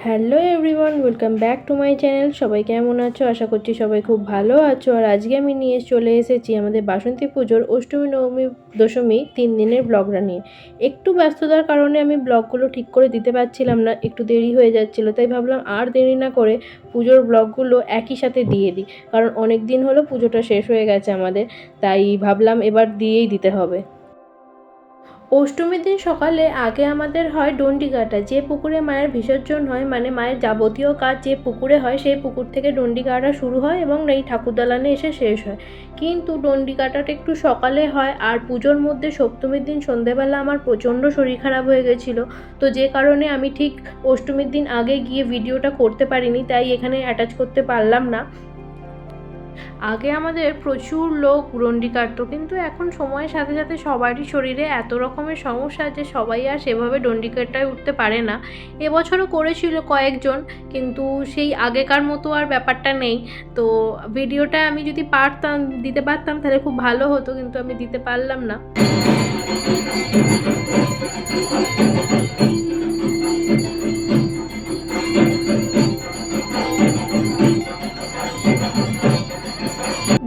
Hello everyone, welcome back to my channel. সবাই কেমন আছো? আশা করছি সবাই খুব ভালো আছো। আর আজকে আমি নিয়ে চলে এসেছি আমাদের বাসন্তী পুজোর অষ্টমী, নবমী, দশমী 3 দিনের ব্লগটা নিয়ে। একটু ব্যস্ততার কারণে আমি ব্লগগুলো ঠিক করে দিতে পারছিলাম না, একটু দেরি হয়ে যাচ্ছিলো, তাই ভাবলাম আর দেরি না করে পুজোর ব্লগগুলো একই সাথে দিয়ে দিই। কারণ অনেক দিন হলো পুজোটা শেষ হয়ে গেছে আমাদের, তাই ভাবলাম এবার দিয়েই দিতে হবে। অষ্টমীর দিন সকালে আগে আমাদের হয় ডন্ডি কাটা। যে পুকুরে মায়ের বিসর্জন হয়, মানে মায়ের যাবতীয় কাজ যে পুকুরে হয়, সেই পুকুর থেকে ডন্ডি কাটা শুরু হয় এবং এই ঠাকুরদালানে এসে শেষ হয়। কিন্তু ডন্ডি কাটাটা একটু সকালে হয়, আর পুজোর মধ্যে সপ্তমীর দিন সন্ধেবেলা আমার প্রচণ্ড শরীর খারাপ হয়ে গেছিলো, তো যে কারণে আমি ঠিক অষ্টমীর দিন আগে গিয়ে ভিডিওটা করতে পারিনি, তাই এখানে অ্যাটাচ করতে পারলাম না। আগে আমাদের প্রচুর লোক ডন্ডি কাটতো, কিন্তু এখন সময়ের সাথে সাথে সবারই শরীরে এত রকমের সমস্যা যে সবাই আর সেভাবে ডন্ডি কাটায় উঠতে পারে না। এবছরও করেছিল কয়েকজন, কিন্তু সেই আগেকার মতো আর ব্যাপারটা নেই। তো ভিডিওটা আমি যদি দিতে পারতাম তাহলে খুব ভালো হতো, কিন্তু আমি দিতে পারলাম না।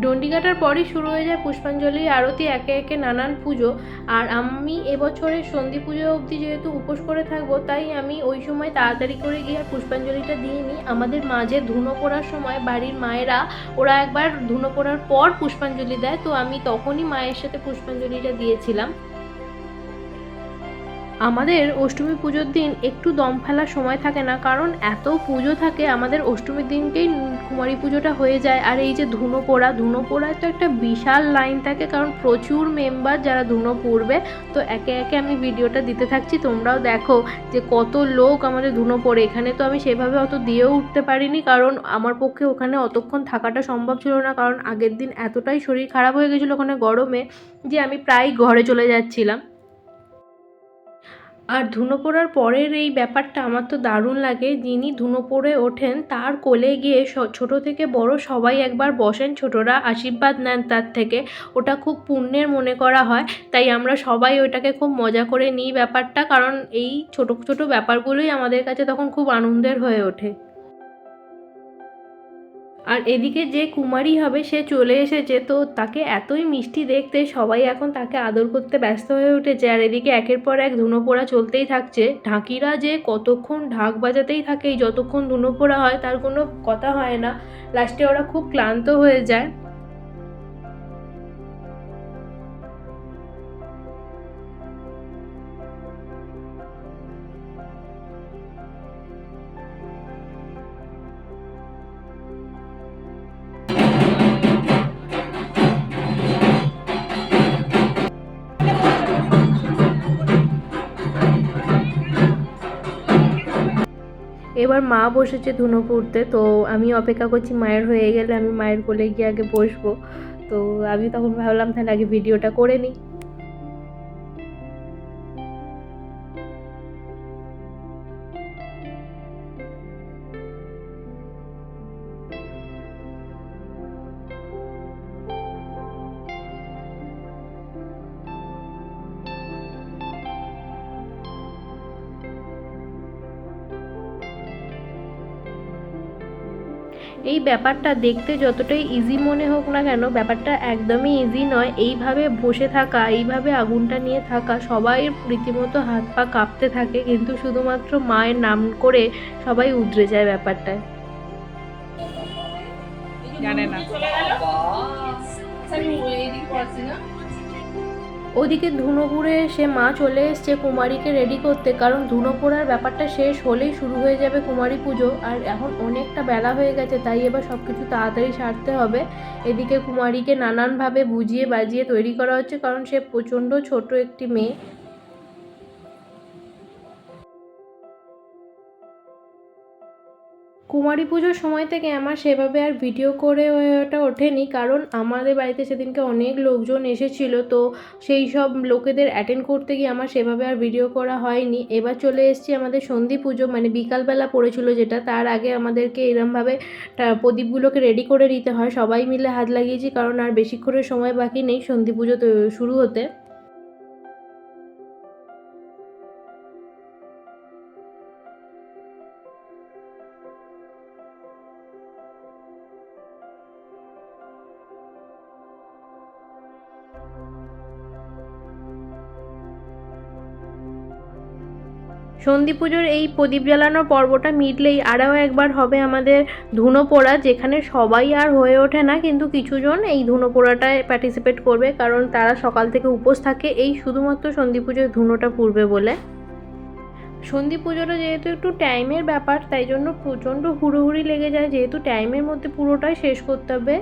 ডন্ডি কাটার পরই শুরু হয়ে যায় পুষ্পাঞ্জলি আরতি, একে একে নানান পুজো। আর আমি এবছরের সন্ধি পুজো অবধি যেহেতু উপোস করে থাকবো, তাই আমি ওই সময় তাড়াতাড়ি করে গিয়ে পুষ্পাঞ্জলিটা দিয়ে নিই। আমাদের মাঝে ধুনো পোড়ার সময় বাড়ির মায়েরা ওরা একবার ধুনো পোড়ার পর পুষ্পাঞ্জলি দেয়, তো আমি তখনই মায়ের সাথে পুষ্পাঞ্জলিটা দিয়েছিলাম। আমাদের অষ্টমী পুজোর দিন একটু দম ফেলার সময় থাকে না, কারণ এত পুজো থাকে। আমাদের অষ্টমীর দিনকেই কুমারী পুজোটা হয়ে যায়। আর এই যে ধুনো পোড়ায় তো একটা বিশাল লাইন থাকে, কারণ প্রচুর মেম্বার যারা ধুনো পড়বে। তো একে একে আমি ভিডিওটা দিতে থাকছি, তোমরাও দেখো যে কত লোক আমাদের ধুনো পড়ে। এখানে তো আমি সেভাবে অত দিয়েও উঠতে পারিনি, কারণ আমার পক্ষে ওখানে অতক্ষণ থাকাটা সম্ভব ছিল না, কারণ আগের দিন এতটাই শরীর খারাপ হয়ে গেছিলো ওখানে গরমে, যে আমি প্রায় ঘরে চলে যাচ্ছিলাম। আর ধুনো পড়ার পরের এই ব্যাপারটা আমার তো দারুণ লাগে। যিনি ধুনো পড়ে ওঠেন তার কোলে গিয়ে ছোট থেকে বড় সবাই একবার বসেন, ছোটরা আশীর্বাদ নেন তার থেকে। ওটা খুব পুণ্যের মনে করা হয়, তাই আমরা সবাই ওইটাকে খুব মজা করে নিই ব্যাপারটা, কারণ এই ছোট ছোট ব্যাপারগুলোই আমাদের কাছে তখন খুব আনন্দের হয়ে ওঠে। আর এদিকে যে কুমারী হবে সে চলে এসেছে, তো তাকে এতই মিষ্টি দেখতে, সবাই এখন তাকে আদর করতে ব্যস্ত হয়ে উঠেছে। আর এদিকে একের পর এক ধুনো পোড়া চলতেই থাকছে। ঢাকিরা যে কতক্ষণ ঢাক বাজাতেই থাকে, যতক্ষণ ধুনো পোড়া হয় তার কোনো কথা হয় না। লাস্টে ওরা খুব ক্লান্ত হয়ে যায়। এবার মা বসেছে ধুনো পুড়তে, তো আমি অপেক্ষা করছি মায়ের হয়ে গেলে আমি মায়ের কোলে গিয়ে আগে বসবো। তো আমি তখন ভাবলাম তাহলে আগে ভিডিওটা করে নিই। এই ব্যাপারটা দেখতে যতটাই ইজি মনে হোক না কেন, ব্যাপারটা একদমই ইজি নয়। এইভাবে বসে থাকা, এইভাবে আগুনটা নিয়ে থাকা, সবাই রীতিমতো হাত পা কাঁপতে থাকে, কিন্তু শুধুমাত্র মায়ের নাম করে সবাই উতরে যায় ব্যাপারটায়। জানে না। ওদিকে ধুনো পুড়ে এসে মা চলে এসছে কুমারীকে রেডি করতে, কারণ ধুনো পোড়ার ব্যাপারটা শেষ হলেই শুরু হয়ে যাবে কুমারী পুজো। আর এখন অনেকটা বেলা হয়ে গেছে, তাই এবার সব কিছু তাড়াতাড়ি সারতে হবে। এদিকে কুমারীকে নানানভাবে বুঝিয়ে বাজিয়ে তৈরি করা হচ্ছে, কারণ সে প্রচণ্ড ছোট একটি মেয়ে। কুমারী পুজোর সময় থেকে আমার সেভাবে আর ভিডিও করে ওটা ওঠেনি, কারণ আমাদের বাড়িতে সেদিনকে অনেক লোকজন এসেছিল, তো সেই সব লোকেদের অ্যাটেন্ড করতে গিয়ে আমার সেভাবে আর ভিডিও করা হয়নি। এবার চলে এসেছি আমাদের সন্ধি পুজো, মানে বিকালবেলা পড়েছিল যেটা, তার আগে আমাদেরকে এরমভাবে প্রদীপগুলোকে রেডি করে নিতে হয়। সবাই মিলে হাত লাগিয়েছি, কারণ আর বেশিক্ষণের সময় বাকি নেই সন্ধি পুজো শুরু হতে। সন্ধি পুজোর এই প্রদীপ জ্বালানোর পর্বটা মিটলেই আরও একবার হবে আমাদের ধুনো পোড়া, যেখানে সবাই আর হয়ে ওঠে না, কিন্তু কিছুজন এই ধুনো পোড়াটায় পার্টিসিপেট করবে, কারণ তারা সকাল থেকে উপোস থাকে এই শুধুমাত্র সন্ধি পুজোয় ধুনোটা পুড়বে বলে। সন্ধি পুজোটা যেহেতু একটু টাইমের ব্যাপার, তাই জন্য প্রচণ্ড হুড়োহুড়ি লেগে যায়, যেহেতু টাইমের মধ্যে পুরোটাই শেষ করতে হবে।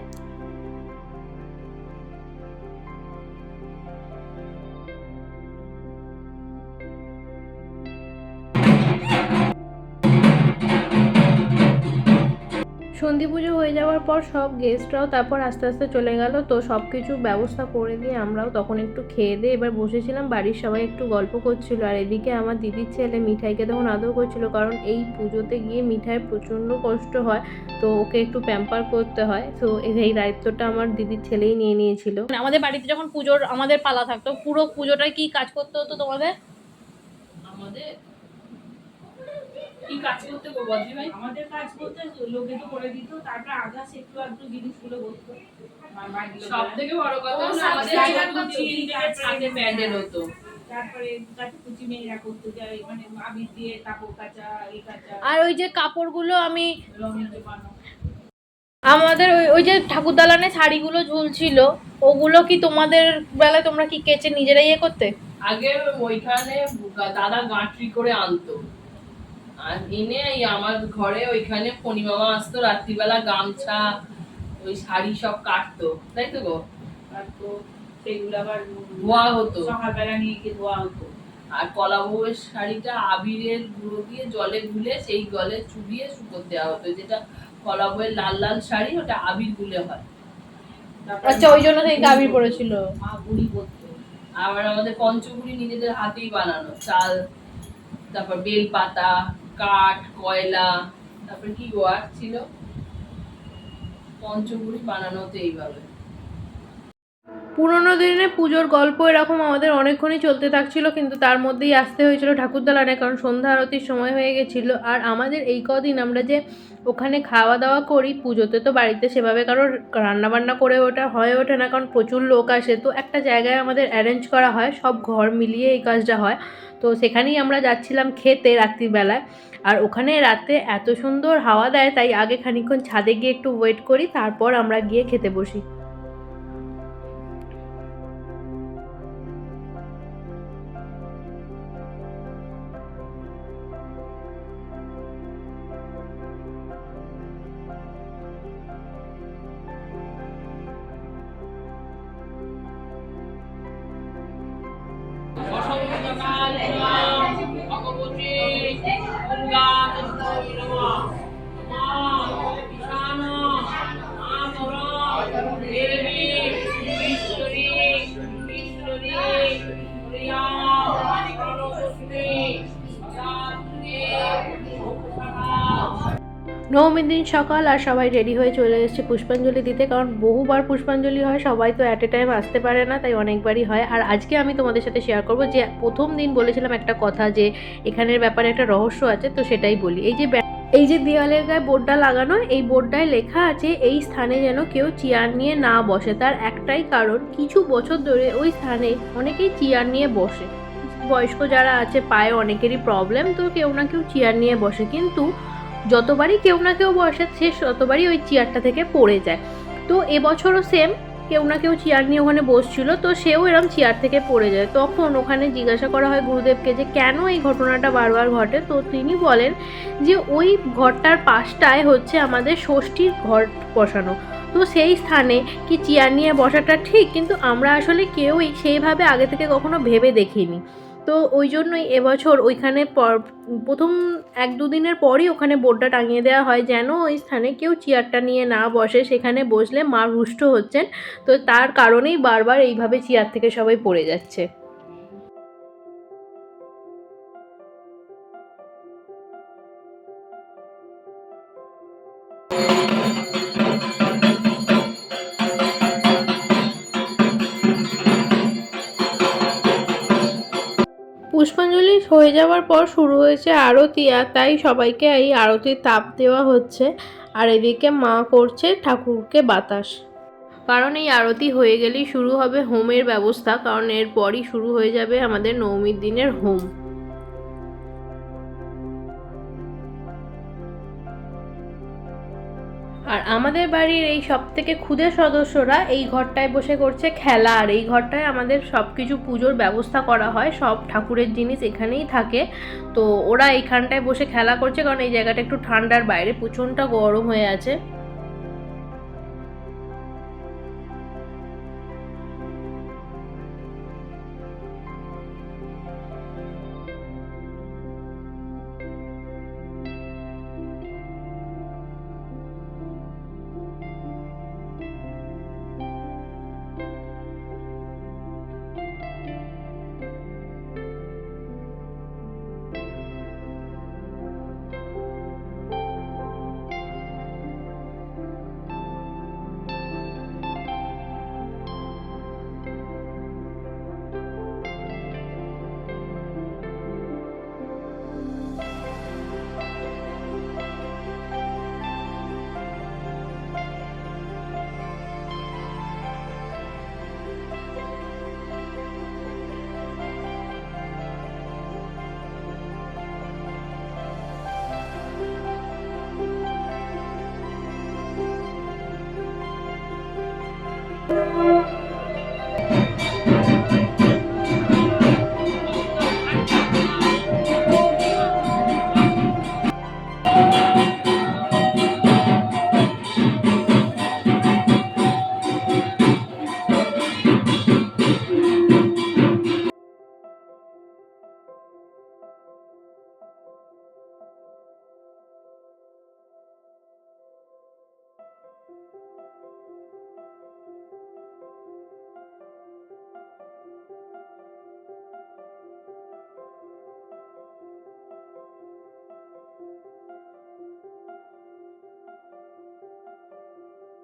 সন্ধি পুজো হয়ে যাওয়ার পর সব গেস্টরাও তারপর আস্তে আস্তে চলে গেল, তো সব কিছু ব্যবস্থা করে দিয়ে আমরাও তখন একটু খেয়ে দিয়ে এবার বসেছিলাম। বাড়ির সবাই একটু গল্প করছিল, আর এদিকে আমার দিদির ছেলে মিঠাইকে তখন আদর করছিল, কারণ এই পুজোতে গিয়ে মিঠাই প্রচণ্ড কষ্ট হয়, তো ওকে একটু প্যাম্পার করতে হয়, তো এই দায়িত্বটা আমার দিদির ছেলেই নিয়ে নিয়েছিল। আমাদের বাড়িতে যখন পুজোর আমাদের পালা থাকতো, পুরো পুজোটায় কি কাজ করতে হতো তোমাদের? আমাদের কি কাজ করতে গো বদ্রি ভাই? আমাদের কাজ করতে লোকে তো করে দিত, তারপর আদার্স একটু একটু জিনিসগুলো করতো। সব থেকে বড় কথা হলো আমাদের ছাদে প্যান্ডেল হতো, তারপরে কুচি মেয়েরা করতে যায়, মানে আবির দিয়ে কাপড় কাচা, এই কাচা, আর ওই যে কাপড়গুলো আমি রঙিন বানানো। আমাদের ওই যে ঠাকুর দালানে শাড়িগুলো ঝুলছিল, ওগুলো কি তোমাদের বেলায় তোমরা কি কেচে নিজেরাই ইয়ে করতে? আগে ওইখানে দাদা গাঁটরি করে আনতো, আর এনে আমার ঘরে ওইখানে পূর্ণিমামা আসতো, রাত্রিবেলা গামছা ওই শাড়ি সব কাটতো, তাই তো গো? কাটতো, সেগুলো আবার ধোয়া হতো, সকালবেলা নিয়ে গিয়ে ধোয়া হতো। আর কলা বউয়ের শাড়িটা আবিরের গুঁড়ো দিয়ে জলে গুলে সেই জলে চুবিয়ে শুকোতে দেওয়া হতো, যেটা কলা বউয়ের লাল লাল শাড়ি, ওটা আবির গুলে হয়। আচ্ছা, ওই জন্য সেই আবির পড়েছিল। মা বুড়ি করতো। আবার আমাদের পঞ্চগুড়ি নিজেদের হাতেই বানানো, চাল, তারপর বেল পাতা, কাঠ, কয়লা, তারপর কি গো আর ছিল, পঞ্চগুড়ি বানানো হতো এইভাবে। পুরোনো দিনে পুজোর গল্প এরকম আমাদের অনেকক্ষণই চলতে থাকছিল, কিন্তু তার মধ্যেই আসতে হয়েছিল ঠাকুরদালানে, কারণ সন্ধ্যা আরতির সময় হয়ে গেছিলো। আর আমাদের এই কদিন আমরা যে ওখানে খাওয়া দাওয়া করি, পুজোতে তো বাড়িতে সেভাবে কারোর রান্নাবান্না করে ওটা হয়ে ওঠে না, কারণ প্রচুর লোক আসে, তো একটা জায়গায় আমাদের অ্যারেঞ্জ করা হয়, সব ঘর মিলিয়ে এই কাজটা হয়, তো সেখানেই আমরা যাচ্ছিলাম খেতে রাত্রিবেলায়। আর ওখানে রাতে এত সুন্দর হাওয়া দেয়, তাই আগে খানিকক্ষণ ছাদে গিয়ে একটু ওয়েট করি, তারপর আমরা গিয়ে খেতে বসি। নবমীর দিন সকাল, আর সবাই রেডি হয়ে চলে এসেছে পুষ্পাঞ্জলি দিতে, কারণ বহুবার পুষ্পাঞ্জলি হয়, সবাই তো অ্যাট এ টাইম আসতে পারে না, তাই অনেকবারই হয়। আর আজকে আমি তোমাদের সাথে শেয়ার করব যে প্রথম দিন বলেছিলাম একটা কথা, যে এখানের ব্যাপারে একটা রহস্য আছে, তো সেটাই বলি। এই যে দেওয়ালের গায়ে বোর্ডটা লাগানো, এই বোর্ডটায় লেখা আছে এই স্থানে যেন কেউ চেয়ার নিয়ে না বসে। তার একটাই কারণ, কিছু বছর ধরে ওই স্থানে অনেকেই চেয়ার নিয়ে বসে, বয়স্ক যারা আছে পায়ে অনেকেরই প্রবলেম, তো কেউ না কেউ চেয়ার নিয়ে বসে, কিন্তু যতবারই কেউ না কেউ বসে সে ততবারই ওই চেয়ারটা থেকে পড়ে যায়। তো এবছরও সেম, কেউ না কেউ চেয়ার নিয়ে ওখানে বসছিল, তো সেও এরম চেয়ার থেকে পড়ে যায়। তখন ওখানে জিজ্ঞাসা করা হয় গুরুদেবকে যে কেন এই ঘটনাটা বারবার ঘটে, তো তিনি বলেন যে ওই ঘরটার পাশটায় হচ্ছে আমাদের ষষ্ঠীর ঘর বসানো, তো সেই স্থানে কি চেয়ার নিয়ে বসাটা ঠিক, কিন্তু আমরা আসলে কেউই সেইভাবে আগে থেকে কখনো ভেবে দেখিনি। তো ওই জন্যই এবছর ওইখানে প্রথম 1-2 দিনের পরই ওখানে বোর্ডটা টাঙিয়ে দেওয়া হয়, যেন ওই স্থানে কেউ চেয়ারটা নিয়ে না বসে, সেখানে বসলে মা রুষ্ট হচ্ছেন, তো তার কারণেই বারবার এইভাবে চেয়ার থেকে সবাই পড়ে যাচ্ছে। পুষ্পাঞ্জলি হয়ে যাওয়ার পর শুরু হয়েছে আরতি, আর তাই সবাইকে এই আরতির তাপ দেওয়া হচ্ছে, আর এদিকে মা করছে ঠাকুরকে বাতাস, কারণ এই আরতি হয়ে গেলেই শুরু হবে হোমের ব্যবস্থা, কারণ এরপরই শুরু হয়ে যাবে আমাদের নবমীর দিনের হোম। আর আমাদের বাড়ির এই সব থেকে ক্ষুদে সদস্যরা এই ঘরটায় বসে করছে খেলা। আর এই ঘরটায় আমাদের সব কিছু পুজোর ব্যবস্থা করা হয়, সব ঠাকুরের জিনিস এখানেই থাকে। তো ওরা এইখানটায় বসে খেলা করছে, কারণ এই জায়গাটা একটু ঠান্ডার, বাইরে প্রচণ্ড গরম হয়ে আছে।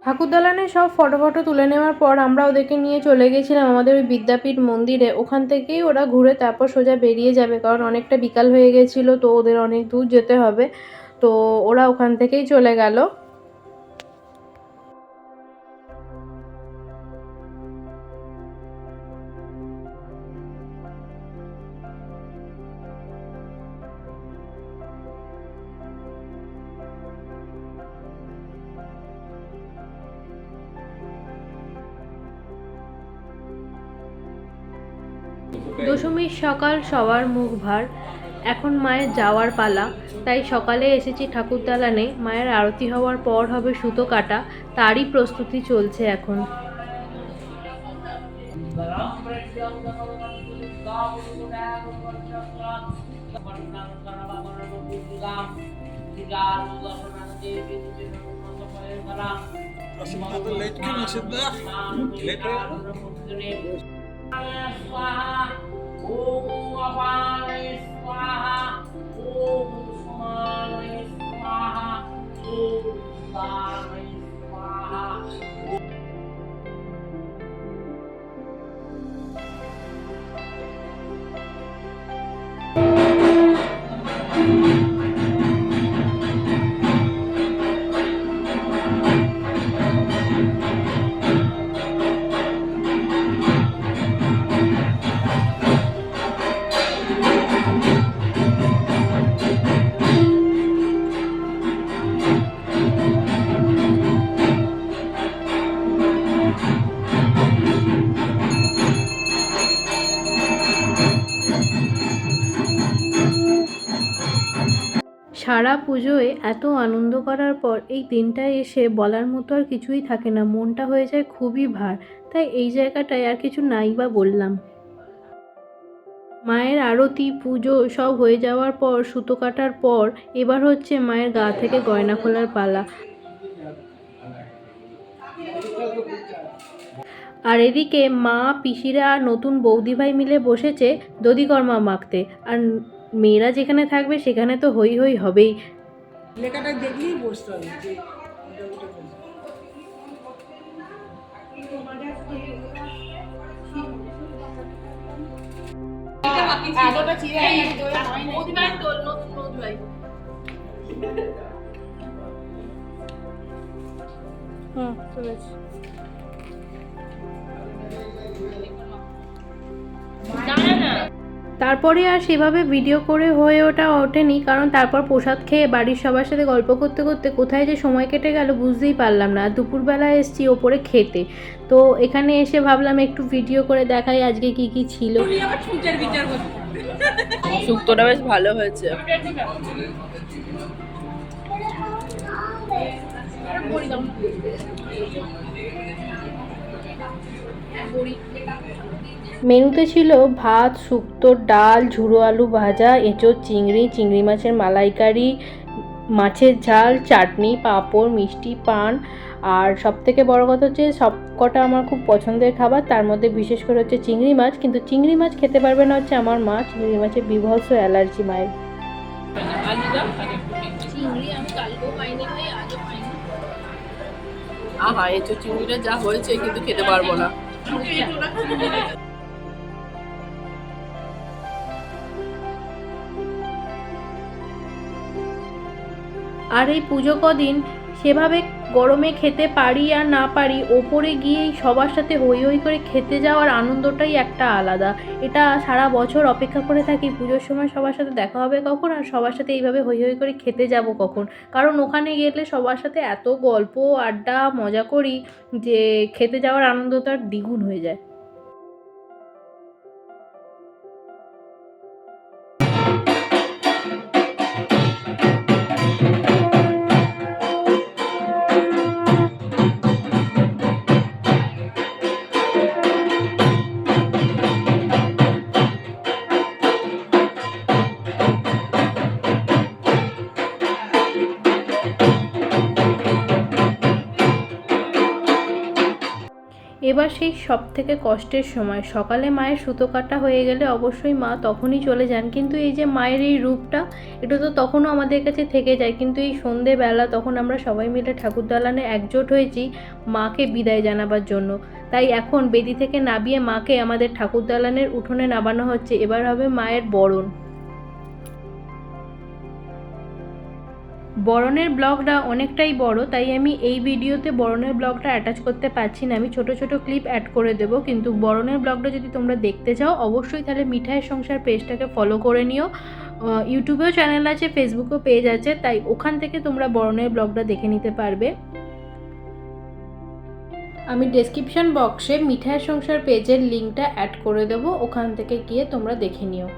ঠাকুর দালানে সব ফটো তুলে নেওয়ার পর আমরা ওদেরকে নিয়ে চলে গেছিলাম আমাদের ওই বিদ্যাপীঠ মন্দিরে। ওখান থেকেই ওরা ঘুরে তারপর সোজা বেরিয়ে যাবে, কারণ অনেকটা বিকাল হয়ে গেছিলো, তো ওদের অনেক দূর যেতে হবে। তো ওরা ওখান থেকেই চলে গেল। দশমীর সকাল সবার মুখ ভার, এখন মায়ের যাওয়ার পালা। তাই সকালে এসেছি ঠাকুর দালানে। মায়ের আরতি হওয়ার পর হবে সুতো কাটা, তারই প্রস্তুতি চলছে এখন। स्वाहा ओम अपानय स्वाहा ओम समानय स्वाहा ओम दानय स्वाहा। সারা পুজোয় এত আনন্দ করার পর এই দিনটায় এসে বলার মতো আর কিছুই থাকে না, মনটা হয়ে যায় খুবই ভার। তাই এই জায়গাটায় আর কিছু নাই বা বললাম। মায়ের আরতি পুজো সব হয়ে যাওয়ার পর, সুতো কাটার পর এবার হচ্ছে মায়ের গা থেকে গয়না খোলার পালা। আর এদিকে মা, পিসিরা আর নতুন বৌদি ভাই মিলে বসেছে দধিকর্মা মাখতে। আর মেয়েরা যেখানে থাকবে সেখানে তো হই হই হবেই। লেখাটা দেখলেই বুঝতে হবে যে এতটা চিড়ে বৌদিভাই তো নতুন বৌদিভাই। চলেছে। তারপরে আর সেভাবে ভিডিও করে হয়ে ওঠেনি, কারণ তারপর প্রসাদ খেয়ে বাড়ির সবার সাথে গল্প করতে করতে কোথায় যে সময় কেটে গেল বুঝতেই পারলাম না। দুপুরবেলা এসেছি ওপরে খেতে, তো এখানে এসে ভাবলাম একটু ভিডিও করে দেখাই আজকে কি কি ছিল। শুক্তোটা বেশ ভালো হয়েছে। মেনুতে ছিল ভাত, শুক্তো, ডাল, ঝুড়ো আলু ভাজা, এঁচোড়, চিংড়ি মাছের মালাইকারি, মাছের ঝাল, চাটনি, পাঁপড়, মিষ্টি, পান। আর সবথেকে বড় কথা হচ্ছে সব কটা আমার খুব পছন্দের খাবার, তার মধ্যে বিশেষ করে হচ্ছে চিংড়ি মাছ। কিন্তু চিংড়ি মাছ খেতে পারবে না হচ্ছে আমার মা, চিংড়ি মাছের বিভৎস অ্যালার্জি মায়ের। চিংড়ি আমি কালকেও পাইনি ভাই, আজও পাইনি। আহা, এঁচো চিংড়িটা যা হয়েছে কিন্তু খেতে পারবো না। আর এই পুজো কদিন সেভাবে গরমে খেতে পারি আর না পারি, ওপরে গিয়েই সবার সাথে হই হই করে খেতে যাওয়ার আনন্দটাই একটা আলাদা। এটা সারা বছর অপেক্ষা করে থাকি পুজোর সময় সবার সাথে দেখা হবে কখন, আর সবার সাথে এইভাবে হই হই করে খেতে যাব কখন। কারণ ওখানে গেলে সবার সাথে এত গল্প আড্ডা মজা করি যে খেতে যাওয়ার আনন্দটা দ্বিগুণ হয়ে যায়। এবার সেই সব থেকে কষ্টের সময়, সকালে মায়ের সুতো কাটা হয়ে গেলে অবশ্যই মা তখনই চলে যান, কিন্তু এই যে মায়ের এই রূপটা, এটা তো তখনও আমাদের কাছে থেকে যায়। কিন্তু এই সন্ধেবেলা তখন আমরা সবাই মিলে ঠাকুর দালানে একজোট হয়েছি মাকে বিদায় জানাবার জন্য। তাই এখন বেদি থেকে নামিয়ে মাকে আমাদের ঠাকুর দালানের উঠোনে নামানো হচ্ছে। এবার হবে মায়ের বরণ। বরণের ব্লগটা অনেকটাই বড়, তাই আমি এই ভিডিওতে বরণের ব্লগটা অ্যাটাচ করতে পারছি না। আমি ছোট ছোট ক্লিপ অ্যাড করে দেবো, কিন্তু বরণের ব্লগটা যদি তোমরা দেখতে চাও অবশ্যই তাহলে মিঠাইয়ের সংসার পেজটাকে ফলো করে নিও। ইউটিউবেও চ্যানেল আছে, ফেসবুকেও পেজ আছে, তাই ওখান থেকে তোমরা বরণের ব্লগটা দেখে নিতে পারবে। আমি ডেসক্রিপশন বক্সে মিঠাইয়ের সংসার পেজের লিঙ্কটা অ্যাড করে দেবো, ওখান থেকে গিয়ে তোমরা দেখে নিও।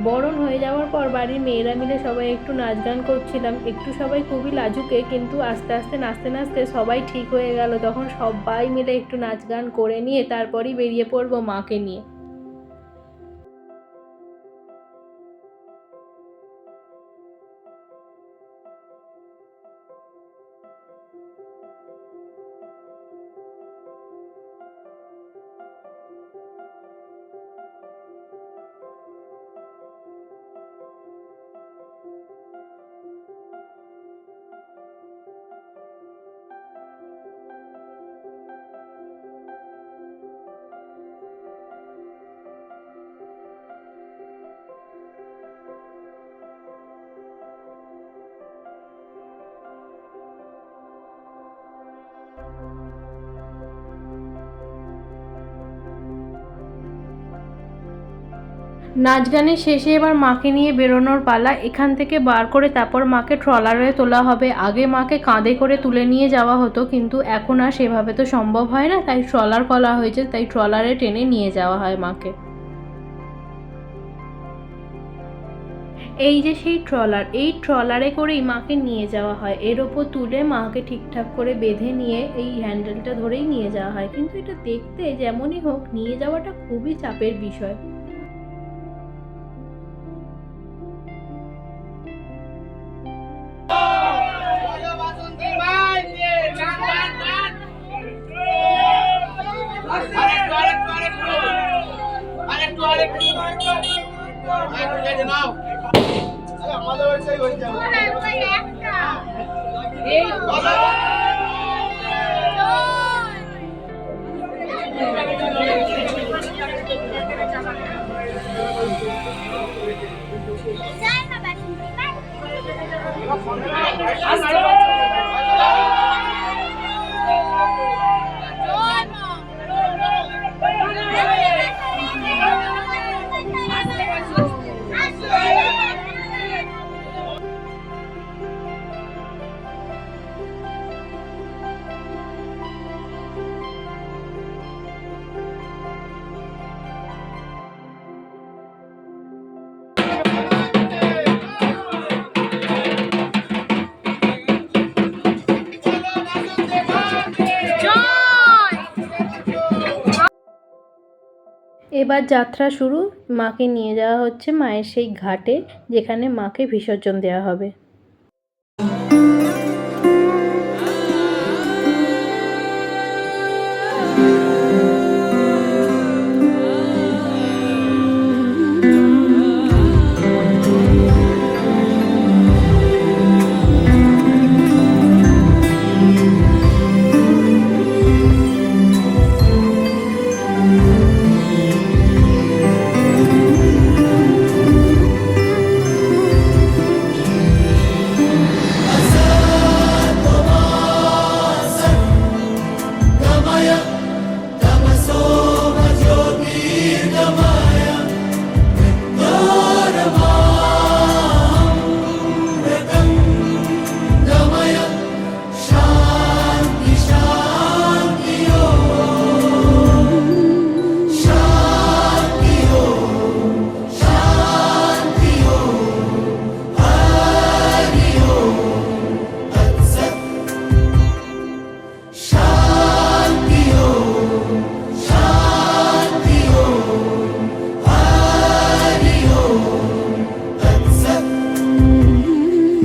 বরণ হয়ে যাওয়ার পর বাড়ির মেয়েরা মিলে সবাই একটু নাচ গান করছিলাম। একটু সবাই খুবই লাজুকে, কিন্তু আস্তে আস্তে নাচতে নাচতে সবাই ঠিক হয়ে গেল। তখন সবাই মিলে একটু নাচ গান করে নিয়ে তারপরই বেরিয়ে পড়বো মাকে নিয়ে। নাচ গানের শেষে এবার মাকে নিয়ে বেরোনোর পালা। এখান থেকে বার করে তারপর মাকে ট্রলারে তোলা হবে। আগে মাকে কাঁধে করে তুলে নিয়ে যাওয়া হতো, কিন্তু এখন আর সেভাবে তো সম্ভব হয় না, তাই ট্রলার করা হয়েছে, তাই ট্রলারে টেনে নিয়ে যাওয়া হয় মাকে। এই যে সেই ট্রলার, এই ট্রলারে করেই মাকে নিয়ে যাওয়া হয়। এর ওপর তুলে মাকে ঠিকঠাক করে বেঁধে নিয়ে এই হ্যান্ডেলটা ধরেই নিয়ে যাওয়া হয়। কিন্তু এটা দেখতে যেমনই হোক নিয়ে যাওয়াটা খুবই চাপের বিষয়। এবার যাত্রা শুরু। মাকে নিয়ে যাওয়া হচ্ছে মায়ের সেই ঘাটে, যেখানে মাকে বিসর্জন দেওয়া হবে।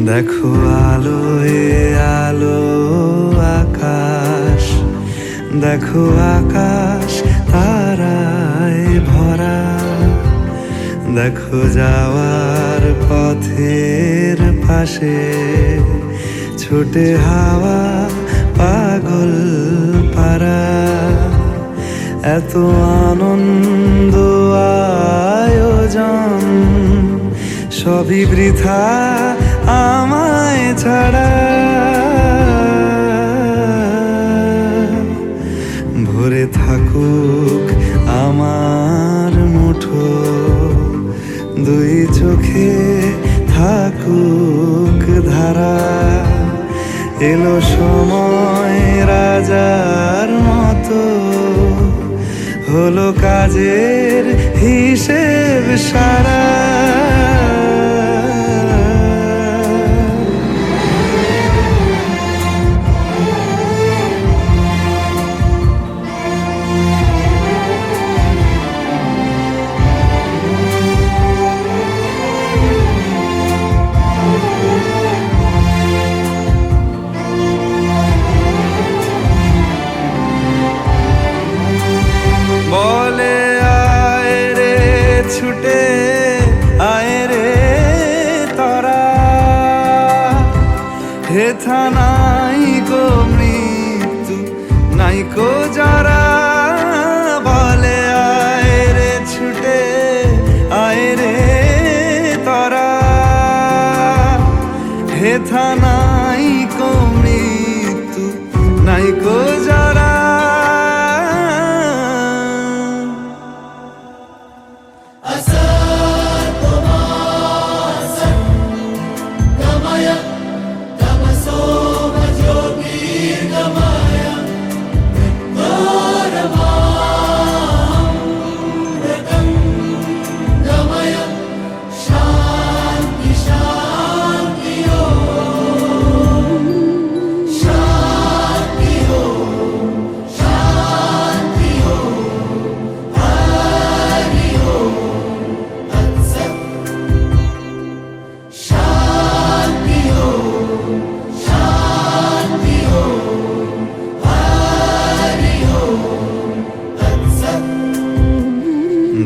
দেখো আলোয় আলো আকাশ, দেখো আকাশ তারায় ভরা, দেখো যাওয়ার পথের পাশে ছোটে হাওয়া পাগল পারা। এত আনন্দ আয়োজন সবই বৃথা আমায় ছাড়া। ভরে থাকুক আমার মুঠো, দুই চোখে থাকুক ধারা। এলো সময় রাজার মতো, হলো কাজের হিসেব সারা। বলে আয় রে ছুটে আয় রে তরা, হেথা নাই গো মৃত্যু নাই কো যারা। বলে আয় রে ছুটে আয় রে তরা, হেথা নাই কো মৃত্যু নাই কো যারা।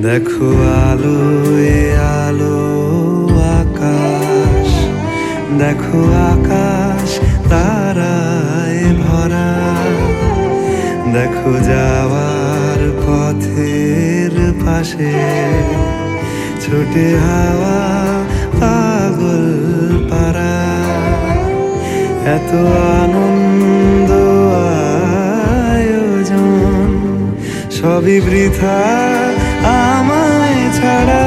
দেখো আলোয় আলো আকাশ, দেখো আকাশ তারায় ভরা, দেখো যাওয়ার পথের পাশে ছোটে হাওয়া পাগল পারা। এত আনন্দ আয়োজন সবই বৃথা আমায় ছাড়া।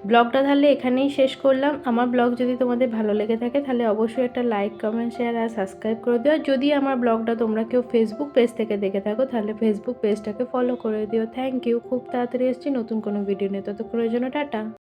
ব্লগটা তাহলে এখানেই শেষ করলাম। আমার ব্লগ যদি তোমাদের ভালো লেগে থাকে তাহলে অবশ্যই একটা লাইক, কমেন্ট, শেয়ার আর সাবস্ক্রাইব করে দিও। আর যদি আমার ব্লগটা তোমরা কেউ ফেসবুক পেজ থেকে দেখে থাকো তাহলে ফেসবুক পেজটাকে ফলো করে দিও। Thank you. খুব তাড়াতাড়ি এসেছি নতুন কোনো ভিডিও নিয়ে, ততক্ষণের জন্য টাটা।